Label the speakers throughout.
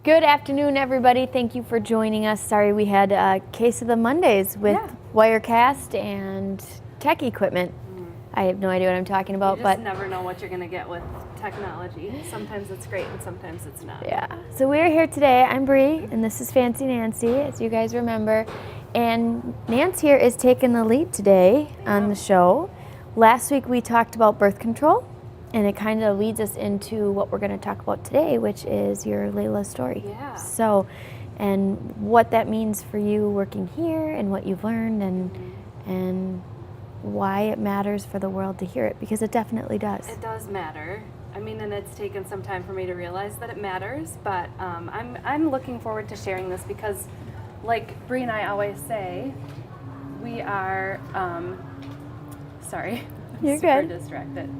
Speaker 1: Good afternoon, everybody. Thank you for joining us. Sorry we had a case of the Mondays with Wirecast and tech equipment. I have no idea what I'm talking about,
Speaker 2: you just never know what you're going to get with technology. Sometimes it's great and sometimes it's not.
Speaker 1: Yeah. So we're here today. I'm Bree, and this is Fancy Nancy, as you guys remember. And Nancy here is taking the lead today on the show. Last week we talked about birth control, and it kind of leads us into what we're going to talk about today, which is your Layla story.
Speaker 2: Yeah.
Speaker 1: So, and what that means for you working here, and what you've learned, and why it matters for the world to hear it, because it definitely does.
Speaker 2: It does matter. I mean, and it's taken some time for me to realize that it matters, but I'm looking forward to sharing this because, like Bree and I always say, we are, sorry,
Speaker 1: You're
Speaker 2: super
Speaker 1: good.
Speaker 2: distracted.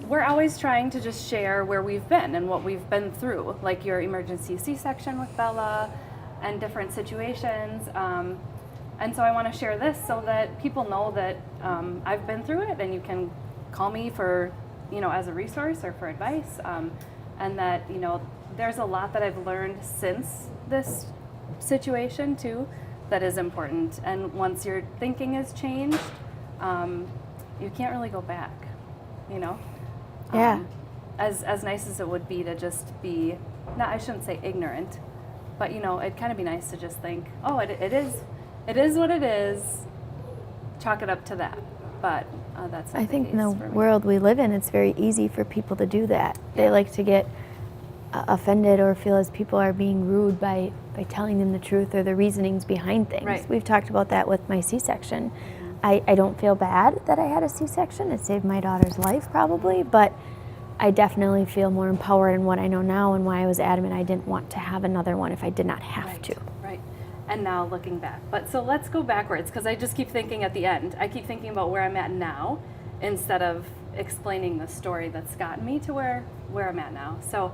Speaker 2: We're always trying to just share where we've been and what we've been through, like your emergency C-section with Bella and different situations. And so I want to share this so that people know that I've been through it, and you can call me for, as a resource or for advice. And that, there's a lot that I've learned since this situation too that is important. And once your thinking has changed, you can't really go back,
Speaker 1: Yeah.
Speaker 2: As nice as it would be to just be, I shouldn't say ignorant, but it'd kind of be nice to just think, oh, it is what it is, chalk it up to that. But that's not
Speaker 1: I
Speaker 2: the
Speaker 1: think
Speaker 2: case
Speaker 1: in the
Speaker 2: for me.
Speaker 1: world we live in, it's very easy for people to do that. They
Speaker 2: Yeah.
Speaker 1: like to get offended or feel as people are being rude by telling them the truth or the reasonings behind things.
Speaker 2: Right.
Speaker 1: We've talked about that with my C-section. I don't feel bad that I had a C-section. It saved my daughter's life probably, but I definitely feel more empowered in what I know now, and why I was adamant I didn't want to have another one if I did not have to.
Speaker 2: Right. And now looking back. But so let's go backwards, because I just keep thinking at the end. I keep thinking about where I'm at now instead of explaining the story that's gotten me to where I'm at now. So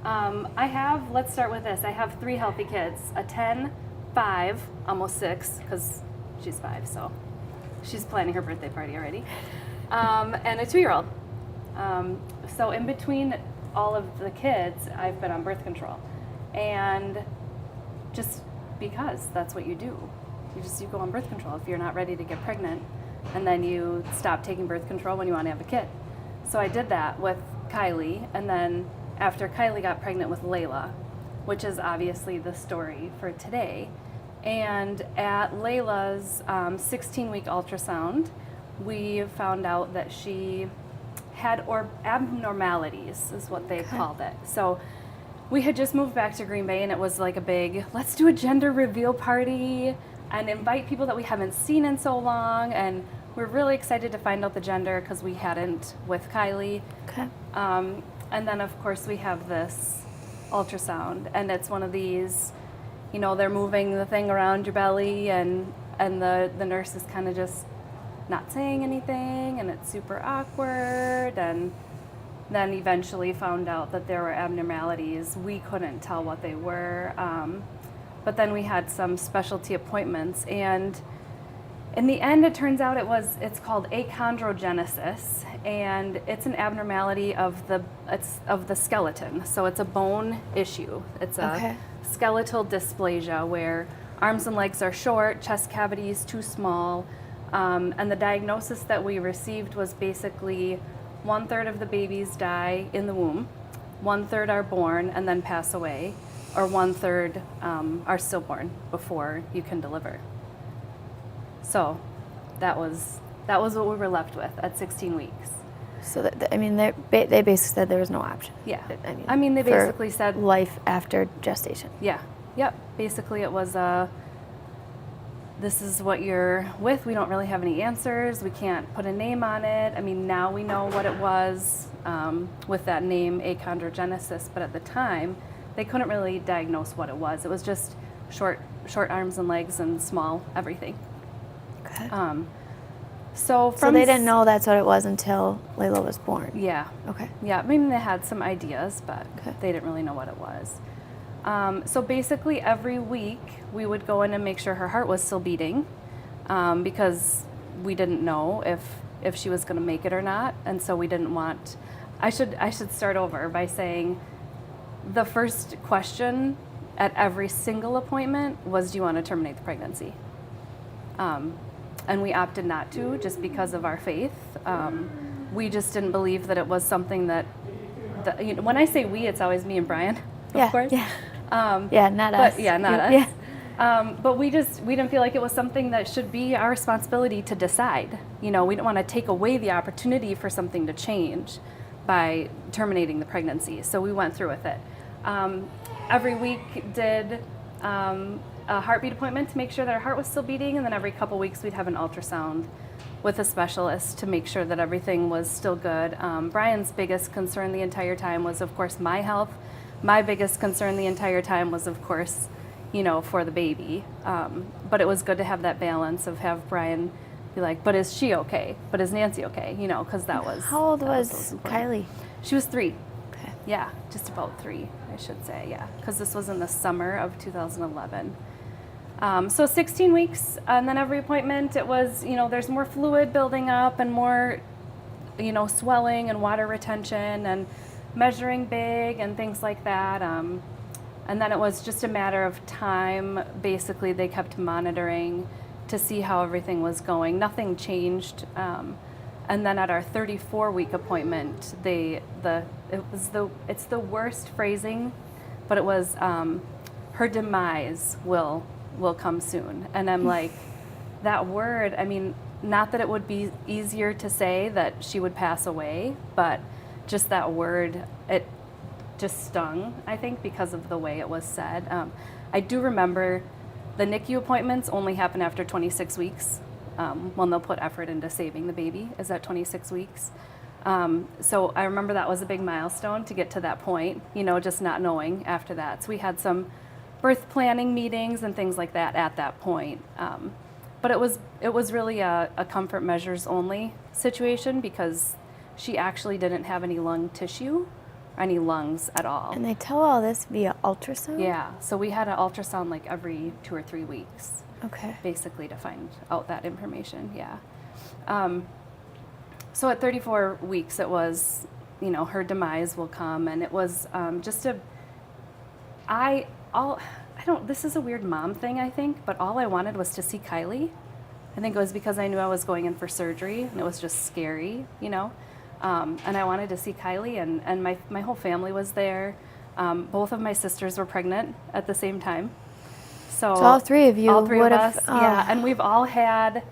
Speaker 2: let's start with this. I have 3 healthy kids, a 10, 5, almost 6, because she's 5, so she's planning her birthday party already, and a 2-year-old. So in between all of the kids, I've been on birth control. And just because that's what you do. You go on birth control if you're not ready to get pregnant, and then you stop taking birth control when you want to have a kid. So I did that with Kylie, and then after Kylie got pregnant with Layla, which is obviously the story for today. And at Layla's 16-week ultrasound, we found out that she had abnormalities, is what they called it. So we had just moved back to Green Bay, and it was like a big, let's do a gender reveal party and invite people that we haven't seen in so long. And we're really excited to find out the gender because we hadn't with Kylie.
Speaker 1: Okay.
Speaker 2: And then, of course, we have this ultrasound, and it's one of these, they're moving the thing around your belly, and the nurse is kind of just not saying anything, and it's super awkward. And then eventually found out that there were abnormalities. We couldn't tell what they were, but then we had some specialty appointments, and in the end it turns out it's called achondrogenesis, and it's an abnormality of the skeleton. So it's a bone issue. It's a skeletal dysplasia where arms and legs are short, chest cavity is too small. And the diagnosis that we received was basically 1/3 of the babies die in the womb, 1/3 are born and then pass away, or 1/3 are stillborn before you can deliver. So that was what we were left with at 16 weeks.
Speaker 1: So they basically said there was no option.
Speaker 2: Yeah. I mean they basically said
Speaker 1: life after gestation.
Speaker 2: Yeah. Yep. Basically it was this is what you're with. We don't really have any answers. We can't put a name on it. I mean, now we know what it was with that name, achondrogenesis, but at the time, they couldn't really diagnose what it was. It was just short arms and legs and small everything.
Speaker 1: Okay.
Speaker 2: So
Speaker 1: they didn't know that's what it was until Layla was born.
Speaker 2: Yeah.
Speaker 1: Okay.
Speaker 2: Yeah, I mean, they had some ideas, but they didn't really know what it was. So basically every week we would go in and make sure her heart was still beating, because we didn't know if she was going to make it or not, and so we didn't want. I should start over by saying the first question at every single appointment was, do you want to terminate the pregnancy? And we opted not to, just because of our faith. We just didn't believe that it was something that, when I say we, it's always me and Brian, of course.
Speaker 1: Yeah. Not
Speaker 2: But
Speaker 1: us.
Speaker 2: not us.
Speaker 1: Yeah.
Speaker 2: But we didn't feel like it was something that should be our responsibility to decide. We didn't want to take away the opportunity for something to change by terminating the pregnancy. So we went through with it. Every week did a heartbeat appointment to make sure that our heart was still beating, and then every couple weeks we'd have an ultrasound with a specialist to make sure that everything was still good. Brian's biggest concern the entire time was, of course, my health. My biggest concern the entire time was, of course, for the baby. But it was good to have that balance of have Brian be like, but is she okay? But is Nancy okay? Because that was.
Speaker 1: How old was Kylie?
Speaker 2: She was 3.
Speaker 1: Okay.
Speaker 2: Yeah, just about 3, I should say, yeah. Because this was in the summer of 2011. So 16 weeks, and then every appointment it was, there's more fluid building up and more, swelling and water retention and measuring big and things like that. And then it was just a matter of time. Basically, they kept monitoring to see how everything was going. Nothing changed. And then at our 34-week appointment, it's the worst phrasing, but it was her demise will come soon. And I'm like, that word, I mean, not that it would be easier to say that she would pass away, but just that word, it just stung, I think, because of the way it was said. I do remember the NICU appointments only happen after 26 weeks, when they'll put effort into saving the baby, is at 26 weeks. So I remember that was a big milestone to get to that point, just not knowing after that. So we had some birth planning meetings and things like that at that point. But it was really a comfort measures only situation, because she actually didn't have any lung tissue, or any lungs at all.
Speaker 1: And they tell all this via ultrasound?
Speaker 2: Yeah, so we had an ultrasound like every 2 or 3 weeks.
Speaker 1: Okay.
Speaker 2: Basically to find out that information, yeah. So at 34 weeks it was, her demise will come, and it was this is a weird mom thing, I think, but all I wanted was to see Kylie. I think it was because I knew I was going in for surgery, and it was just scary, and I wanted to see Kylie, and my whole family was there. Both of my sisters were pregnant at the same time. So
Speaker 1: all 3 of you
Speaker 2: all 3 of us,
Speaker 1: have,
Speaker 2: yeah, and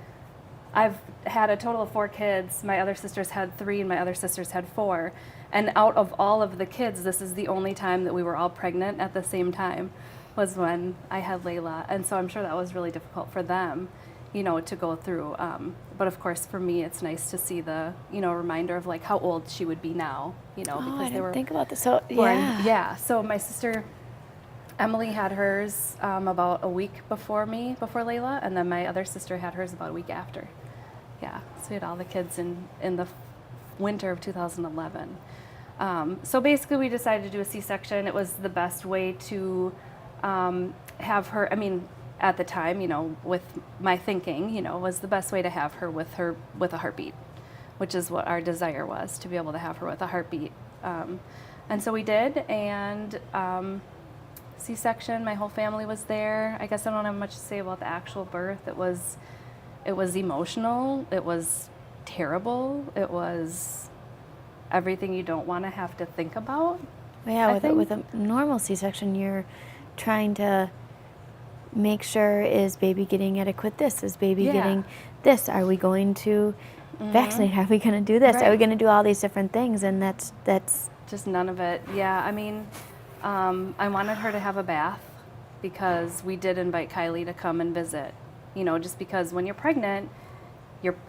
Speaker 2: I've had a total of 4 kids. My other sisters had 3, and my other sisters had 4. And out of all of the kids, this is the only time that we were all pregnant at the same time, was when I had Layla. And so I'm sure that was really difficult for them, to go through. But of course, for me, it's nice to see the, reminder of like how old she would be now, because
Speaker 1: I
Speaker 2: they were
Speaker 1: didn't think about this. So,
Speaker 2: born.
Speaker 1: yeah.
Speaker 2: Yeah. So my sister Emily had hers about a week before Layla, and then my other sister had hers about a week after. Yeah, so we had all the kids in the winter of 2011. So basically we decided to do a C-section. It was the best way to have her, at the time, with my thinking, was the best way to have her with a heartbeat, which is what our desire was, to be able to have her with a heartbeat. And so we did, and C-section, my whole family was there. I guess I don't have much to say about the actual birth. It was emotional. It was terrible. It was everything you don't want to have to think about.
Speaker 1: Yeah, with a normal C-section, you're trying to make sure, is baby getting adequate this? Is baby getting this? Are we going to vaccinate? Are we going to do this?
Speaker 2: Right.
Speaker 1: Are we going to do all these different things? And that's
Speaker 2: just none of it. Yeah, I wanted her to have a bath, because we did invite Kylie to come and visit. Just because when you're pregnant,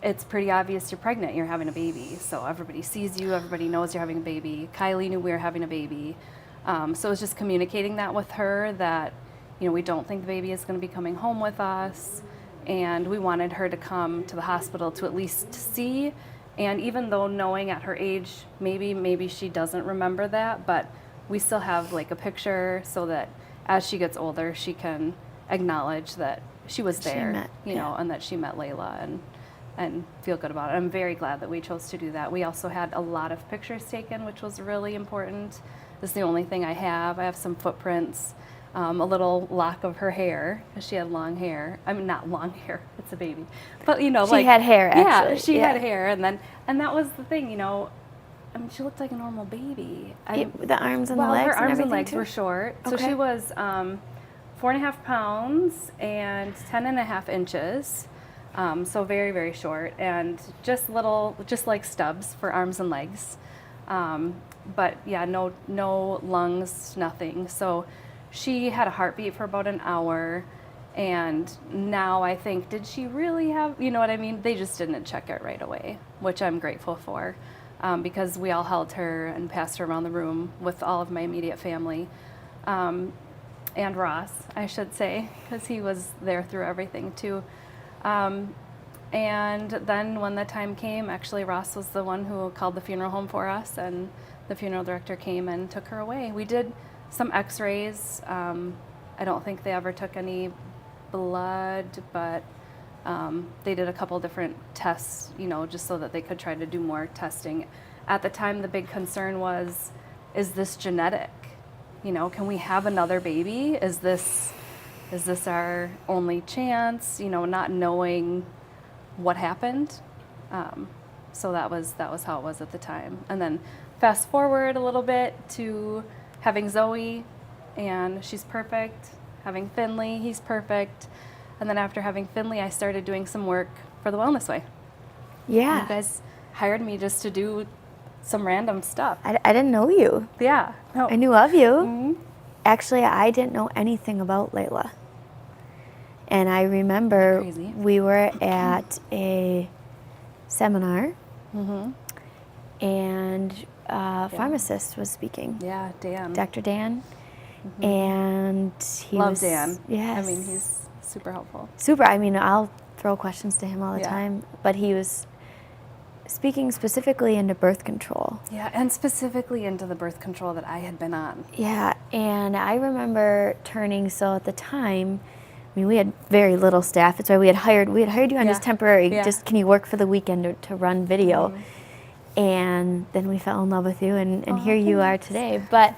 Speaker 2: it's pretty obvious you're pregnant. You're having a baby, so everybody sees you. Everybody knows you're having a baby. Kylie knew we were having a baby, so it was just communicating that with her, that we don't think the baby is going to be coming home with us, and we wanted her to come to the hospital to at least see. And even though knowing at her age, maybe she doesn't remember that, but we still have like a picture, so that as she gets older, she can acknowledge that she was there, and that she met Layla, and feel good about it. I'm very glad that we chose to do that. We also had a lot of pictures taken, which was really important. This is the only thing I have. I have some footprints, a little lock of her hair, because she had long hair. I mean, not long hair, it's a baby. But, you know,
Speaker 1: She had hair, actually.
Speaker 2: Yeah, she had hair. And that was the thing, you know. I mean, she looked like a normal baby.
Speaker 1: The arms and the legs.
Speaker 2: Her arms and legs
Speaker 1: too?
Speaker 2: were short.
Speaker 1: Okay.
Speaker 2: So she was 4.5 pounds and 10.5 inches. So very, very short, and just like stubs for arms and legs. But yeah, no lungs, nothing. So she had a heartbeat for about an hour. And now I think, did she really have, you know what I mean? They just didn't check it right away, which I'm grateful for, because we all held her and passed her around the room with all of my immediate family. And Ross, I should say, because he was there through everything too. And then when the time came, actually Ross was the one who called the funeral home for us, and the funeral director came and took her away. We did some x-rays. I don't think they ever took any blood, but they did a couple different tests, you know, just so that they could try to do more testing. At the time, the big concern was, is this genetic? You know, can we have another baby? Is this our only chance? You know, not knowing what happened. So that was how it was at the time. And then fast forward a little bit to having Zoe, and she's perfect. Having Finley, he's perfect. And then after having Finley, I started doing some work for the Wellness Way.
Speaker 1: Yeah.
Speaker 2: You guys hired me just to do some random stuff.
Speaker 1: I didn't know you.
Speaker 2: Yeah. No.
Speaker 1: I knew of you.
Speaker 2: Mm-hmm.
Speaker 1: Actually, I didn't know anything about Layla. And I remember
Speaker 2: Crazy.
Speaker 1: we were at a seminar,
Speaker 2: Mm-hmm.
Speaker 1: and a pharmacist was speaking.
Speaker 2: Yeah, Dan.
Speaker 1: Dr. Dan.
Speaker 2: Mm-hmm.
Speaker 1: And he
Speaker 2: Love
Speaker 1: was...
Speaker 2: Dan.
Speaker 1: Yes.
Speaker 2: I mean, he's super helpful.
Speaker 1: Super. I mean, I'll throw questions to him all the
Speaker 2: Yeah.
Speaker 1: time. But he was speaking specifically into birth control.
Speaker 2: Yeah, and specifically into the birth control that I had been on.
Speaker 1: Yeah, and I remember so at the time, I mean, we had very little staff. That's why we had hired you on
Speaker 2: Yeah.
Speaker 1: just temporary.
Speaker 2: Yeah.
Speaker 1: Just, can you work for the weekend to run video?
Speaker 2: Mm-hmm.
Speaker 1: And then we fell in love with you, and here you are today. But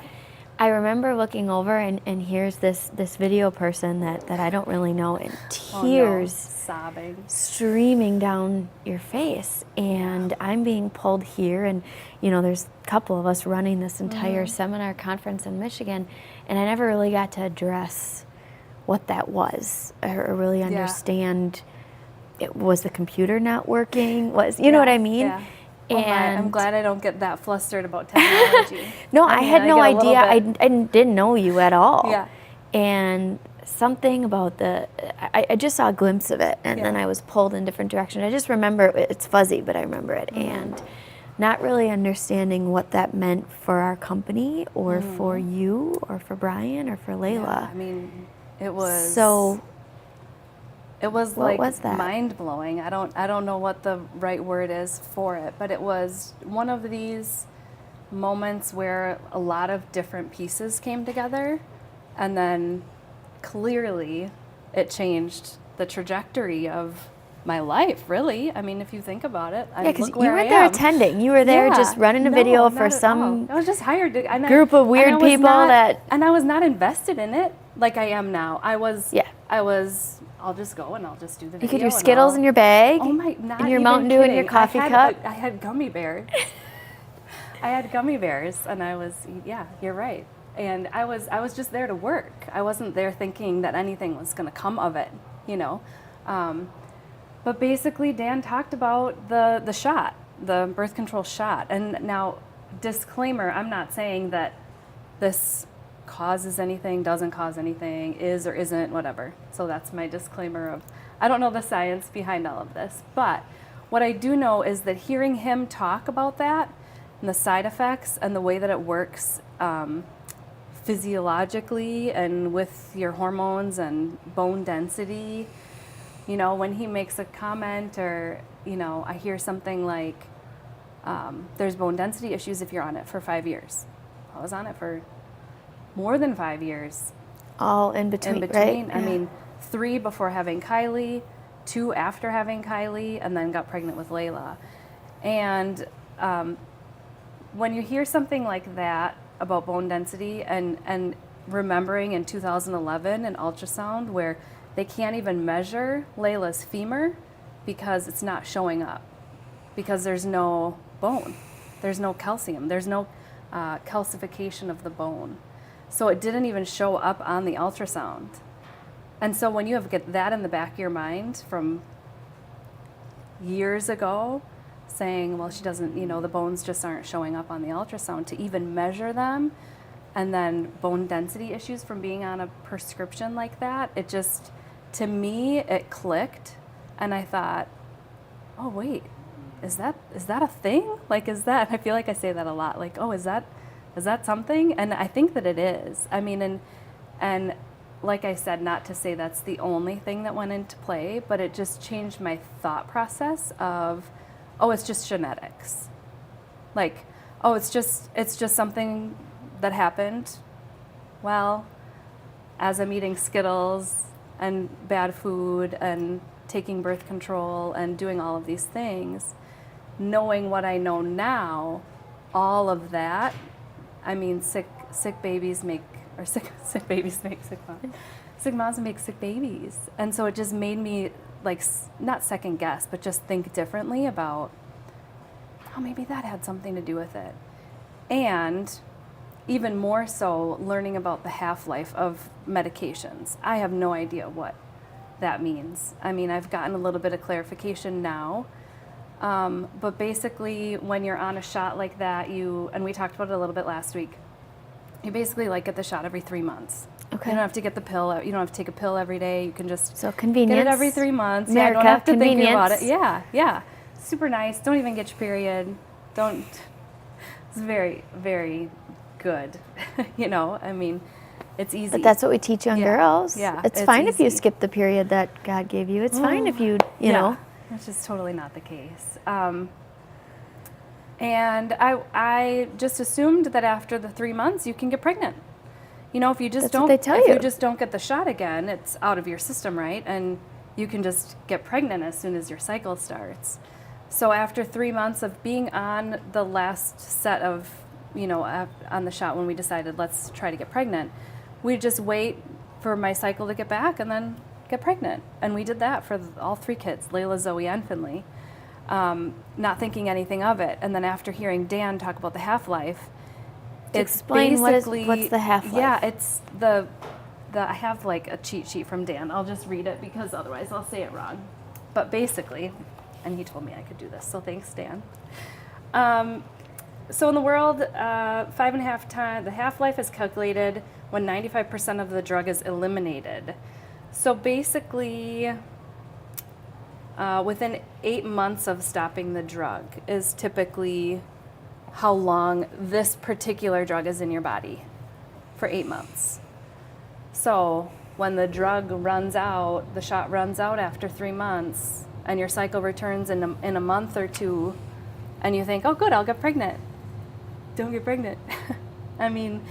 Speaker 1: I remember looking over, and here's this video person that I don't really know, and tears
Speaker 2: sobbing,
Speaker 1: streaming down your face, and I'm being pulled here, and you know, there's a couple of us running this entire seminar conference in Michigan, and I never really got to address what that was or really understand. It was the computer not working, you know what I mean?
Speaker 2: Yeah.
Speaker 1: And
Speaker 2: I'm glad I don't get that flustered about technology.
Speaker 1: no, I had no
Speaker 2: get a little
Speaker 1: idea.
Speaker 2: bit-
Speaker 1: I didn't know you at all.
Speaker 2: Yeah.
Speaker 1: And something about I just saw a glimpse of it, and then I was pulled in different directions. I just remember, it's fuzzy, but I remember it. And not really understanding what that meant for our company, or for you, or for Brian, or for Layla.
Speaker 2: Yeah, I mean, it was
Speaker 1: So
Speaker 2: it was
Speaker 1: what
Speaker 2: like
Speaker 1: was that?
Speaker 2: mind blowing. I don't know what the right word is for it, but it was one of these moments where a lot of different pieces came together, and then clearly it changed the trajectory of my life, really. I mean, if you think about it,
Speaker 1: Yeah, because
Speaker 2: look
Speaker 1: you
Speaker 2: where
Speaker 1: weren't
Speaker 2: I
Speaker 1: there
Speaker 2: am.
Speaker 1: attending. You were there
Speaker 2: Yeah.
Speaker 1: just running a
Speaker 2: No,
Speaker 1: video
Speaker 2: not
Speaker 1: for
Speaker 2: at
Speaker 1: some
Speaker 2: all. I was just hired to,
Speaker 1: group of weird people that...
Speaker 2: and I was not invested in it like I am now. I was.
Speaker 1: Yeah.
Speaker 2: I'll just go and I'll just do the video.
Speaker 1: You could do
Speaker 2: and
Speaker 1: Skittles
Speaker 2: I'll-
Speaker 1: in your bag.
Speaker 2: Oh my! Not
Speaker 1: and your
Speaker 2: even
Speaker 1: Mountain Dew in
Speaker 2: kidding.
Speaker 1: your coffee
Speaker 2: I had,
Speaker 1: cup.
Speaker 2: I had gummy bears. I had gummy bears, and I was. Yeah, you're right. And I was just there to work. I wasn't there thinking that anything was going to come of it, you know. But basically, Dan talked about the shot, the birth control shot. And now, disclaimer, I'm not saying that this causes anything, doesn't cause anything, is or isn't, whatever. So that's my disclaimer of, I don't know the science behind all of this. But what I do know is that hearing him talk about that and the side effects and the way that it works physiologically and with your hormones and bone density, you know, when he makes a comment, or, you know, I hear something like, there's bone density issues if you're on it for 5 years. I was on it for more than 5 years.
Speaker 1: All in between, right?
Speaker 2: I mean, 3 before having Kylie, 2 after having Kylie, and then got pregnant with Layla. And when you hear something like that, about bone density and remembering in 2011 an ultrasound where they can't even measure Layla's femur because it's not showing up, because there's no bone, there's no calcium, there's no calcification of the bone. So it didn't even show up on the ultrasound. And so when you get that in the back of your mind from years ago, saying, well, she doesn't, the bones just aren't showing up on the ultrasound, to even measure them, and then bone density issues from being on a prescription like that, it just, to me, it clicked. And I thought, oh, wait, is that a thing? Like, is that, I feel like I say that a lot, like, oh, is that something? And I think that it is. I mean, and like I said, not to say that's the only thing that went into play, but it just changed my thought process of, oh, it's just genetics. Like, oh, it's just something that happened. Well, as I'm eating Skittles and bad food and taking birth control and doing all of these things, knowing what I know now, all of that, I mean, sick babies make, or sick babies make sick moms. Sick moms make sick babies. And so it just made me, like, not second guess, but just think differently about, oh, maybe that had something to do with it. And even more so, learning about the half-life of medications. I have no idea what that means. I mean, I've gotten a little bit of clarification now. But basically, when you're on a shot like that, and we talked about it a little bit last week, you basically get the shot every 3 months.
Speaker 1: Okay.
Speaker 2: You don't have to get the pill. You don't have to take a pill every day. You can just
Speaker 1: convenience.
Speaker 2: get it every 3 months.
Speaker 1: America,
Speaker 2: I don't have to think about
Speaker 1: convenience.
Speaker 2: it. Yeah. Super nice. Don't even get your period. It's very, very good. I mean, it's easy.
Speaker 1: But that's what we teach young girls.
Speaker 2: Yeah.
Speaker 1: It's fine if you
Speaker 2: easy.
Speaker 1: skip the period that God gave you. It's fine if you know.
Speaker 2: Which is totally not the case. And I just assumed that after the 3 months you can get pregnant. If you just
Speaker 1: That's what they tell you.
Speaker 2: you just don't get the shot again, it's out of your system, right? And you can just get pregnant as soon as your cycle starts. So after 3 months of being on the last set of, on the shot when we decided let's try to get pregnant, we just wait for my cycle to get back and then get pregnant. And we did that for all 3 kids, Layla, Zoe, and Finley, not thinking anything of it. And then after hearing Dan talk about the half-life, it's
Speaker 1: explain
Speaker 2: basically,
Speaker 1: what's the half-life.
Speaker 2: Yeah, it's I have like a cheat sheet from Dan. I'll just read it because otherwise I'll say it wrong. But basically, and he told me I could do this, so thanks, Dan. So in the world, 5.5 times, the half-life is calculated when 95% of the drug is eliminated. So basically, within 8 months of stopping the drug is typically how long this particular drug is in your body, for 8 months. So when the drug runs out, the shot runs out after 3 months, and your cycle returns in a month or 2, and you think, oh good, I'll get pregnant. Don't get pregnant. I mean,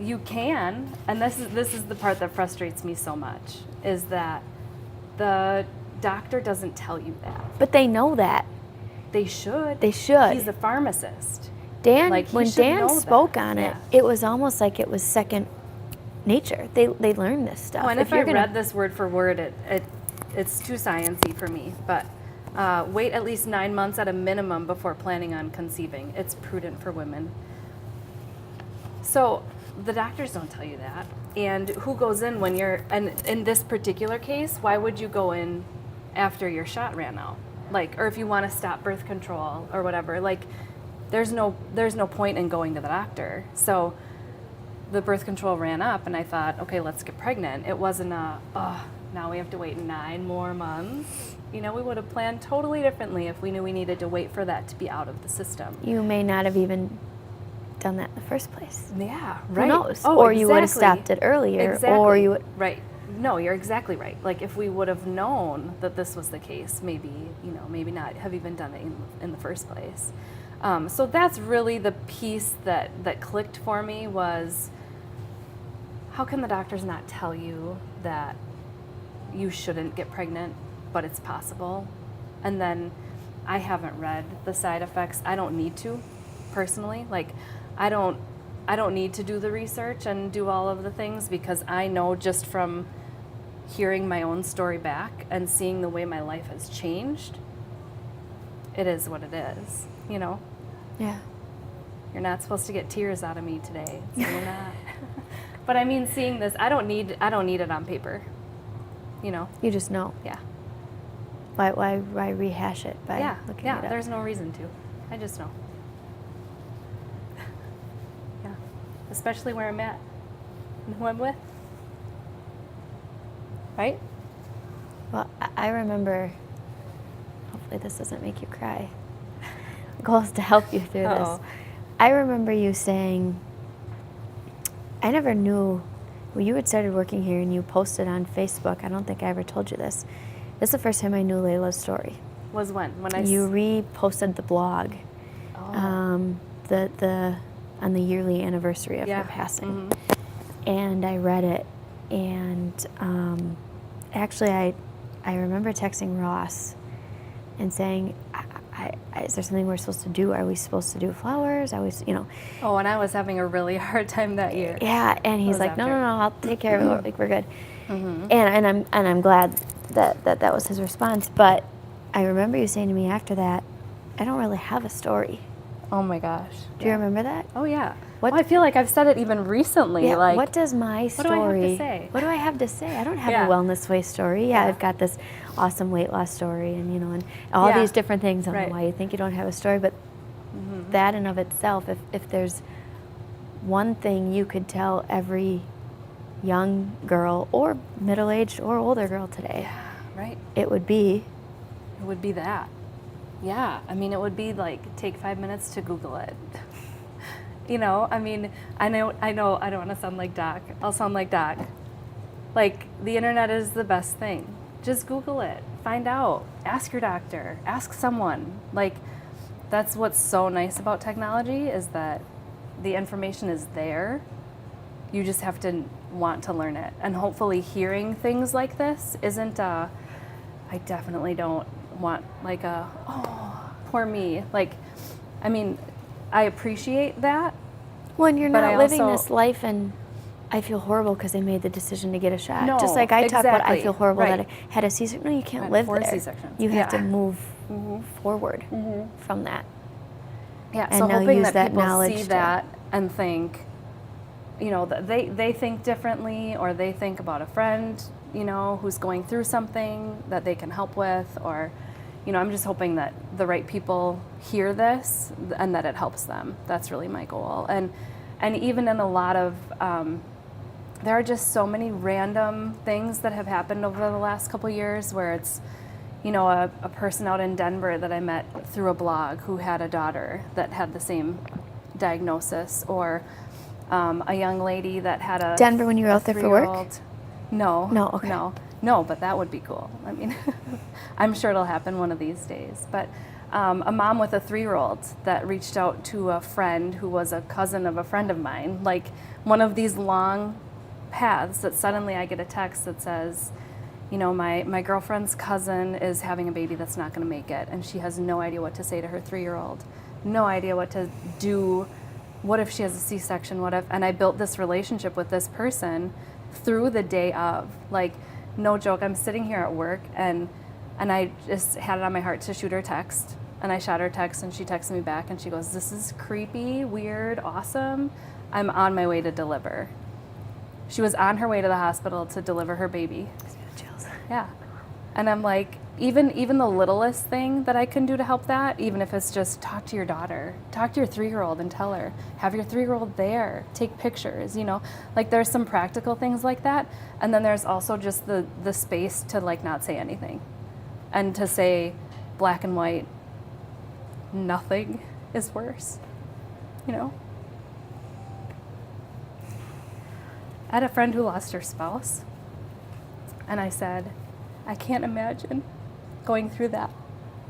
Speaker 2: you can, and this is the part that frustrates me so much, is that the doctor doesn't tell you that.
Speaker 1: But they know that.
Speaker 2: They should.
Speaker 1: They should.
Speaker 2: He's a pharmacist.
Speaker 1: Dan,
Speaker 2: He
Speaker 1: when
Speaker 2: should
Speaker 1: Dan
Speaker 2: know
Speaker 1: spoke
Speaker 2: that.
Speaker 1: on it,
Speaker 2: Yeah.
Speaker 1: it was almost like it was second nature. They learned this stuff.
Speaker 2: Oh, and if I
Speaker 1: you're gonna-
Speaker 2: read this word for word, it's too sciencey for me. But wait at least 9 months at a minimum before planning on conceiving. It's prudent for women. So the doctors don't tell you that. And who goes in when and in this particular case, why would you go in after your shot ran out? Or if you want to stop birth control or whatever, there's no point in going to the doctor. So the birth control ran up and I thought, okay, let's get pregnant. It wasn't now we have to wait 9 more months. We would have planned totally differently if we knew we needed to wait for that to be out of the system.
Speaker 1: You may not have even done that in the first place.
Speaker 2: Yeah, right.
Speaker 1: Who knows?
Speaker 2: Oh,
Speaker 1: or you would have
Speaker 2: exactly.
Speaker 1: stopped it earlier.
Speaker 2: Exactly.
Speaker 1: Or you would.
Speaker 2: Right. No, you're exactly right. If we would have known that this was the case, maybe not have even done it in the first place. So that's really the piece that clicked for me was, how can the doctors not tell you that you shouldn't get pregnant, but it's possible? And then I haven't read the side effects. I don't need to, personally. I don't I don't need to do the research and do all of the things, because I know just from hearing my own story back and seeing the way my life has changed, it is what it is, you know?
Speaker 1: Yeah.
Speaker 2: You're not supposed to get tears out of me today, so you're not. But I mean, seeing this, I don't need it on paper, you know?
Speaker 1: You just know.
Speaker 2: Yeah.
Speaker 1: Why rehash it by looking it up?
Speaker 2: There's no reason to. I just know. Yeah. Especially where I'm at and who I'm with. Right?
Speaker 1: Well, I remember, hopefully this doesn't make you cry. The goal is to help you through
Speaker 2: Uh-oh.
Speaker 1: this. I remember you saying, I never knew, well, you had started working here and you posted on Facebook. I don't think I ever told you this. This is the first time I knew Layla's story.
Speaker 2: Was when
Speaker 1: You reposted the blog, on the yearly anniversary of her passing, and I read it, and actually I remember texting Ross and saying, is there something we're supposed to do? Are we supposed to do flowers?
Speaker 2: Oh, and I was having a really hard time that year.
Speaker 1: Yeah, and he's like,
Speaker 2: after.
Speaker 1: no, I'll take care of it. Like, we're good. And I'm glad that was his response. But I remember you saying to me after that, I don't really have a story.
Speaker 2: Oh my gosh.
Speaker 1: Do you remember that?
Speaker 2: Oh yeah.
Speaker 1: What-
Speaker 2: Well, I feel like I've said it even recently.
Speaker 1: Yeah,
Speaker 2: like,
Speaker 1: what does my story?
Speaker 2: What do I have to say?
Speaker 1: What do I have to say? I don't have
Speaker 2: Yeah.
Speaker 1: a wellness way story. Yeah, I've got this awesome weight loss story, and and all these different things. I don't know why you think you don't have a story, but that in of itself, if there's one thing you could tell every young girl or middle-aged or older girl today,
Speaker 2: right.
Speaker 1: it would be
Speaker 2: that. Yeah. I mean, it would be like, take 5 minutes to Google it. You know, I mean, I know I don't want to sound like Doc. I'll sound like Doc. Like, the internet is the best thing. Just Google it. Find out. Ask your doctor. Ask someone. Like, that's what's so nice about technology, is that the information is there. You just have to want to learn it. And hopefully hearing things like this isn't I definitely don't want like oh, poor me. Like, I mean, I appreciate that.
Speaker 1: when you're
Speaker 2: but
Speaker 1: not
Speaker 2: I
Speaker 1: living
Speaker 2: also-
Speaker 1: this life and I feel horrible because I made the decision to get a shot.
Speaker 2: No,
Speaker 1: Just like I talk about, I
Speaker 2: exactly.
Speaker 1: feel horrible
Speaker 2: Right.
Speaker 1: that I had a C-section. No, you can't
Speaker 2: Had
Speaker 1: live
Speaker 2: 4
Speaker 1: there.
Speaker 2: C-sections.
Speaker 1: You have to
Speaker 2: Yeah.
Speaker 1: move forward from that.
Speaker 2: Yeah,
Speaker 1: And
Speaker 2: so
Speaker 1: now
Speaker 2: hoping
Speaker 1: use
Speaker 2: that
Speaker 1: that
Speaker 2: people
Speaker 1: knowledge
Speaker 2: see
Speaker 1: to-
Speaker 2: that and think, that they think differently, or they think about a friend, who's going through something that they can help with, or, I'm just hoping that the right people hear this and that it helps them. That's really my goal. And even in a lot of, there are just so many random things that have happened over the last couple years where it's, a person out in Denver that I met through a blog who had a daughter that had the same diagnosis, or a young lady that had a
Speaker 1: Denver when you were out there for work?
Speaker 2: 3-year-old. No.
Speaker 1: No, okay.
Speaker 2: No, but that would be cool. I mean, I'm sure it'll happen one of these days. But a mom with a 3-year-old that reached out to a friend who was a cousin of a friend of mine, like one of these long paths that suddenly I get a text that says, my girlfriend's cousin is having a baby that's not going to make it, and she has no idea what to say to her 3-year-old, no idea what to do. What if she has a C-section? And I built this relationship with this person through the day of. Like, no joke, I'm sitting here at work, and I just had it on my heart to shoot her a text, and I shot her a text, and she texted me back, and she goes, "This is creepy, weird, awesome. I'm on my way to deliver." She was on her way to the hospital to deliver her baby.
Speaker 1: Chills.
Speaker 2: Yeah. And I'm like, even the littlest thing that I can do to help that, even if it's just talk to your daughter, talk to your 3-year-old and tell her, have your 3-year-old there, take pictures, like there's some practical things like that. And then there's also just the space to like not say anything and to say black and white, nothing is worse, I had a friend who lost her spouse, and I said, I can't imagine going through that.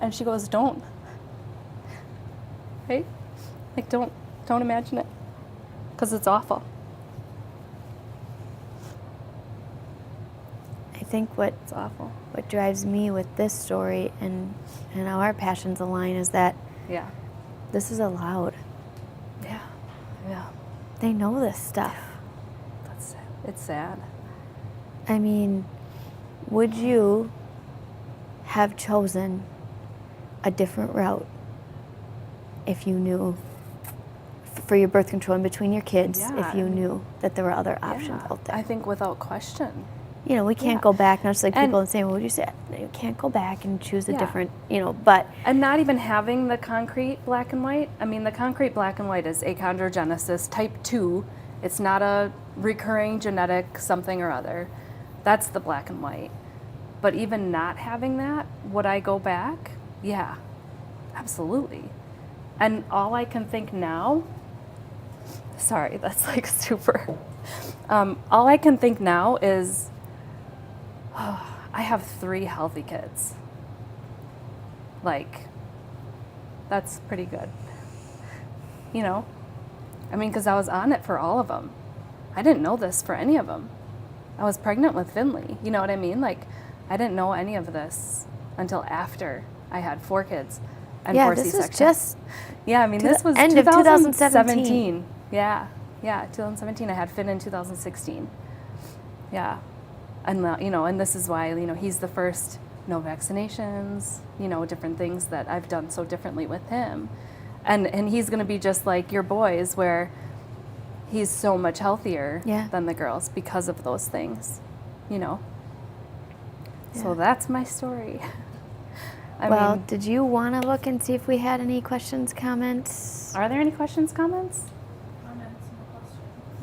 Speaker 2: And she goes, don't. Right? Like, don't imagine it, because it's awful.
Speaker 1: I think
Speaker 2: It's awful.
Speaker 1: what drives me with this story and how our passions align is that
Speaker 2: Yeah.
Speaker 1: this is allowed.
Speaker 2: Yeah.
Speaker 1: they know this stuff.
Speaker 2: It's sad.
Speaker 1: I mean, would you have chosen a different route if you knew for your birth control in between your kids, if you knew that there were other options out there?
Speaker 2: I think without question.
Speaker 1: You know, we can't go back, not just like people and saying, well, what would you say? You can't go back and choose a different, you know, but.
Speaker 2: And not even having the concrete black and white. I mean, the concrete black and white is achondrogenesis type 2. It's not a recurring genetic something or other. That's the black and white. But even not having that, would I go back? Yeah, absolutely. And all I can think now, sorry, that's like super. All I can think now is, I have 3 healthy kids. Like, that's pretty good. You know? I mean, because I was on it for all of them. I didn't know this for any of them. I was pregnant with Finley. You know what I mean? Like, I didn't know any of this until after I had 4 kids and 4
Speaker 1: this
Speaker 2: C-sections.
Speaker 1: was just
Speaker 2: I mean, this was
Speaker 1: end of 2017.
Speaker 2: Yeah, 2017. I had Finn in 2016. Yeah. And, you know, and this is why, you know, he's the first, no vaccinations, you know, different things that I've done so differently with him. And he's going to be just like your boys, where he's so much healthier than the girls because of those things, you know. So that's my story. I mean,
Speaker 1: did you want to look and see if we had any questions, comments?
Speaker 2: Are there any questions, comments?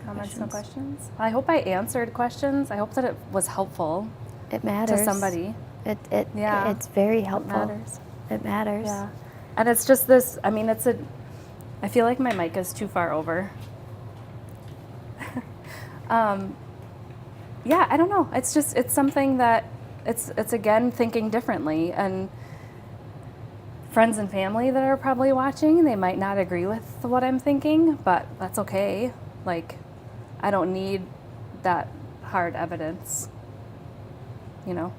Speaker 2: Comments, no questions? I hope I answered questions. I hope that it was helpful.
Speaker 1: It matters.
Speaker 2: To somebody.
Speaker 1: It's very helpful.
Speaker 2: It matters.
Speaker 1: It matters.
Speaker 2: Yeah. And it's just this, I mean, I feel like my mic is too far over. Yeah, I don't know. It's just, it's something that, it's again, thinking differently. And friends and family that are probably watching, they might not agree with what I'm thinking, but that's okay. Like, I don't need that hard evidence, you know?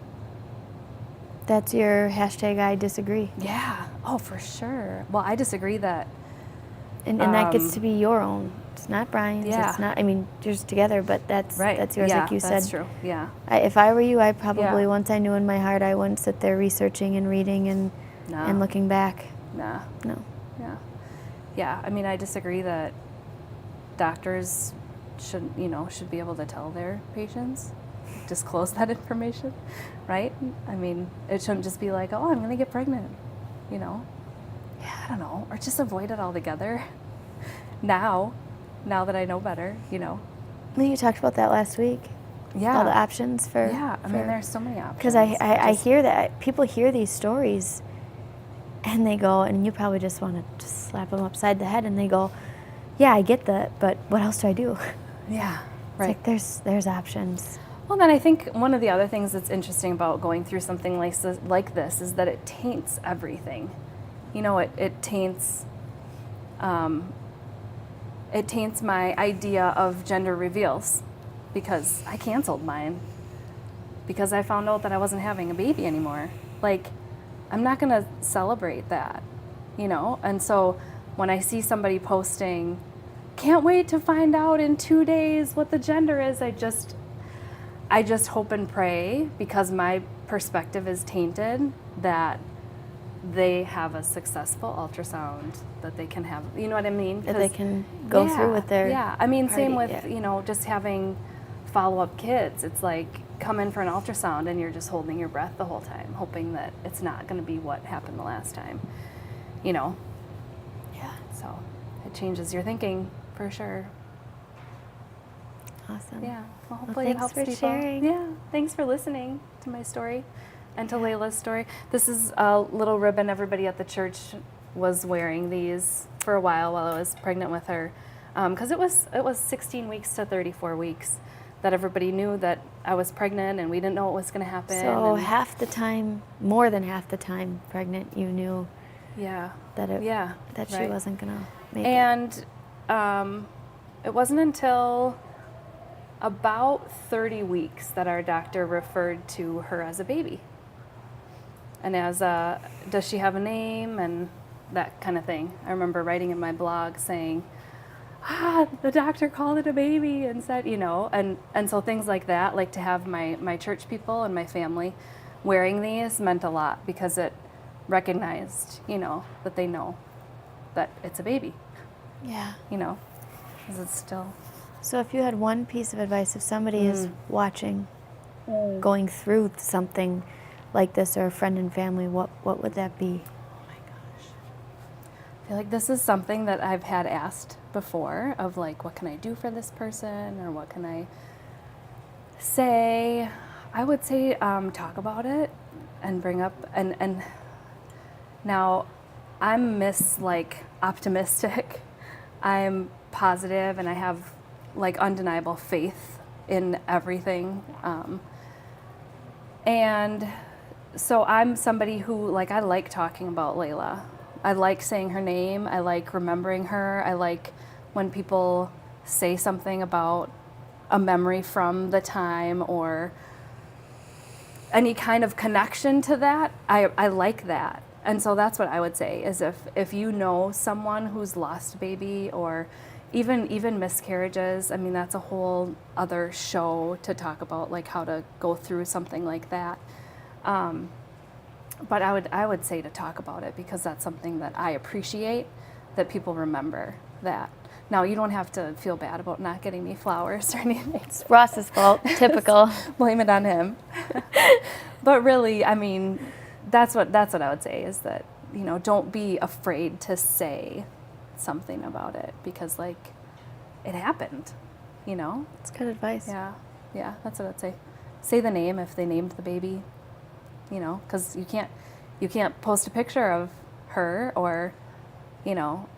Speaker 1: That's your hashtag I disagree.
Speaker 2: Yeah. Oh, for sure. Well, I disagree that.
Speaker 1: And that gets to be your own. It's not Brian's.
Speaker 2: Yeah.
Speaker 1: It's not, I mean, you're just together, but that's yours, like you said.
Speaker 2: That's true. Yeah.
Speaker 1: If I were you, I probably, once I knew in my heart, I wouldn't sit there researching and reading and looking back.
Speaker 2: Nah.
Speaker 1: No.
Speaker 2: Yeah. Yeah. I mean, I disagree that doctors should be able to tell their patients, disclose that information, right? I mean, it shouldn't just be like, oh, I'm going to get pregnant, you know? Yeah, I don't know. Or just avoid it altogether. Now that I know better, you know.
Speaker 1: You talked about that last week.
Speaker 2: Yeah.
Speaker 1: All the options for.
Speaker 2: Yeah, I mean, there's so many options.
Speaker 1: Because I hear that. People hear these stories and they go, and you probably just want to just slap them upside the head, and they go, yeah, I get that, but what else do I do?
Speaker 2: Yeah,
Speaker 1: right. It's like there's options.
Speaker 2: Well, then I think one of the other things that's interesting about going through something like this is that it taints everything. You know, it taints my idea of gender reveals, because I canceled mine because I found out that I wasn't having a baby anymore. Like, I'm not going to celebrate that, you know? And so when I see somebody posting, can't wait to find out in 2 days what the gender is, I just hope and pray, because my perspective is tainted, that they have a successful ultrasound, that they can have, you know what I mean?
Speaker 1: That they can go through with their
Speaker 2: I mean,
Speaker 1: party,
Speaker 2: same with, you know, just having follow-up kids. It's like, come in for an ultrasound and you're just holding your breath the whole time, hoping that it's not going to be what happened the last time, you know?
Speaker 1: Yeah.
Speaker 2: So it changes your thinking, for sure.
Speaker 1: Awesome.
Speaker 2: Yeah. Well, hopefully it helps people.
Speaker 1: Sharing.
Speaker 2: Yeah. Thanks for listening to my story and to Layla's story. This is a little ribbon. Everybody at the church was wearing these for a while I was pregnant with her, because it was 16 weeks to 34 weeks that everybody knew that I was pregnant, and we didn't know what was going to happen.
Speaker 1: So half the time, more than half the time pregnant, you knew that she wasn't going to make it.
Speaker 2: And it wasn't until about 30 weeks that our doctor referred to her as a baby. And as does she have a name, and that kind of thing. I remember writing in my blog saying, the doctor called it a baby and said, and so things like that, like to have my church people and my family wearing these meant a lot because it recognized, that they know that it's a baby,
Speaker 1: Yeah.
Speaker 2: because it's still.
Speaker 1: So if you had one piece of advice, if somebody is watching, going through something like this, or a friend and family, what would that be?
Speaker 2: Oh my gosh. I feel like this is something that I've had asked before of like, what can I do for this person, or what can I say? I would say talk about it and bring up, and now I'm optimistic. I'm positive, and I have like undeniable faith in everything. And so I'm somebody who, like, I like talking about Layla. I like saying her name. I like remembering her. I like when people say something about a memory from the time or any kind of connection to that. I like that. And so that's what I would say is if you know someone who's lost a baby, or even miscarriages, I mean, that's a whole other show to talk about, like how to go through something like that. But I would say to talk about it, because that's something that I appreciate, that people remember that. Now, you don't have to feel bad about not getting me flowers or anything.
Speaker 1: It's Ross's fault. Typical.
Speaker 2: Blame it on him. But really, I mean, that's what I would say is that, don't be afraid to say something about it, because like it happened,
Speaker 1: It's good advice.
Speaker 2: Yeah, that's what I'd say. Say the name if they named the baby, because you can't post a picture of her, or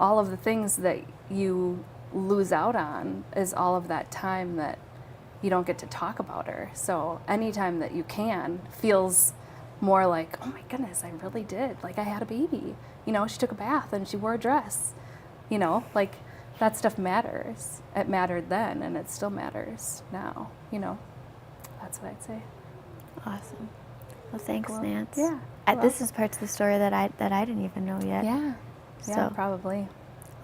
Speaker 2: all of the things that you lose out on is all of that time that you don't get to talk about her. So anytime that you can feels more like, oh my goodness, I really did, like I had a baby, she took a bath and she wore a dress, like that stuff matters. It mattered then, and it still matters now. That's what I'd say.
Speaker 1: Awesome. Well, thanks,
Speaker 2: Cool.
Speaker 1: Nance.
Speaker 2: Yeah.
Speaker 1: This is parts of the story that I didn't even know yet.
Speaker 2: Yeah. Yeah,
Speaker 1: So
Speaker 2: probably.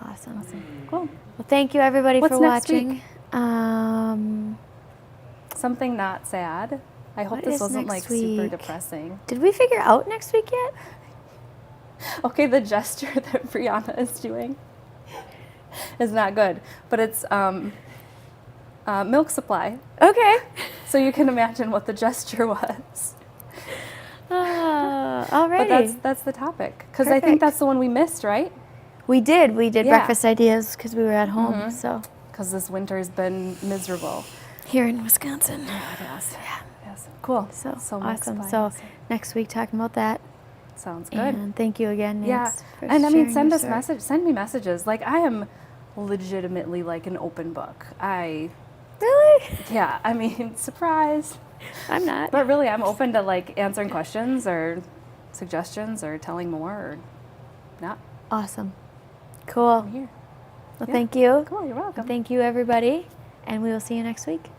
Speaker 1: awesome.
Speaker 2: Cool.
Speaker 1: Well, thank you everybody
Speaker 2: What's
Speaker 1: for
Speaker 2: next
Speaker 1: watching.
Speaker 2: week? Something not sad. I hope
Speaker 1: What
Speaker 2: this
Speaker 1: is
Speaker 2: wasn't
Speaker 1: next
Speaker 2: like super
Speaker 1: week?
Speaker 2: depressing.
Speaker 1: Did we figure out next week yet?
Speaker 2: Okay, the gesture that Brianna is doing is not good, but it's milk supply.
Speaker 1: Okay.
Speaker 2: So you can imagine what the gesture was.
Speaker 1: Alrighty.
Speaker 2: But that's the topic, because I
Speaker 1: Perfect.
Speaker 2: think that's the one we missed, right?
Speaker 1: We did
Speaker 2: Yeah.
Speaker 1: breakfast ideas because we were at home.
Speaker 2: Mhm.
Speaker 1: So
Speaker 2: Because this winter's been miserable.
Speaker 1: here in Wisconsin.
Speaker 2: Yes. Yes. Cool.
Speaker 1: So
Speaker 2: milk
Speaker 1: awesome.
Speaker 2: supply,
Speaker 1: So
Speaker 2: yes.
Speaker 1: next week talking about that.
Speaker 2: Sounds good.
Speaker 1: And thank you again,
Speaker 2: Yeah,
Speaker 1: Nance. For
Speaker 2: and I mean,
Speaker 1: sharing
Speaker 2: send
Speaker 1: your
Speaker 2: us
Speaker 1: story.
Speaker 2: send me messages. Like, I am legitimately like an open book.
Speaker 1: Really?
Speaker 2: Yeah, I mean, surprise.
Speaker 1: I'm not.
Speaker 2: But really, I'm open to like answering questions or suggestions or telling more or not.
Speaker 1: Awesome. Cool.
Speaker 2: I'm here.
Speaker 1: Well,
Speaker 2: Yeah.
Speaker 1: thank you.
Speaker 2: Cool, you're welcome.
Speaker 1: Thank you, everybody. And we will see you next week.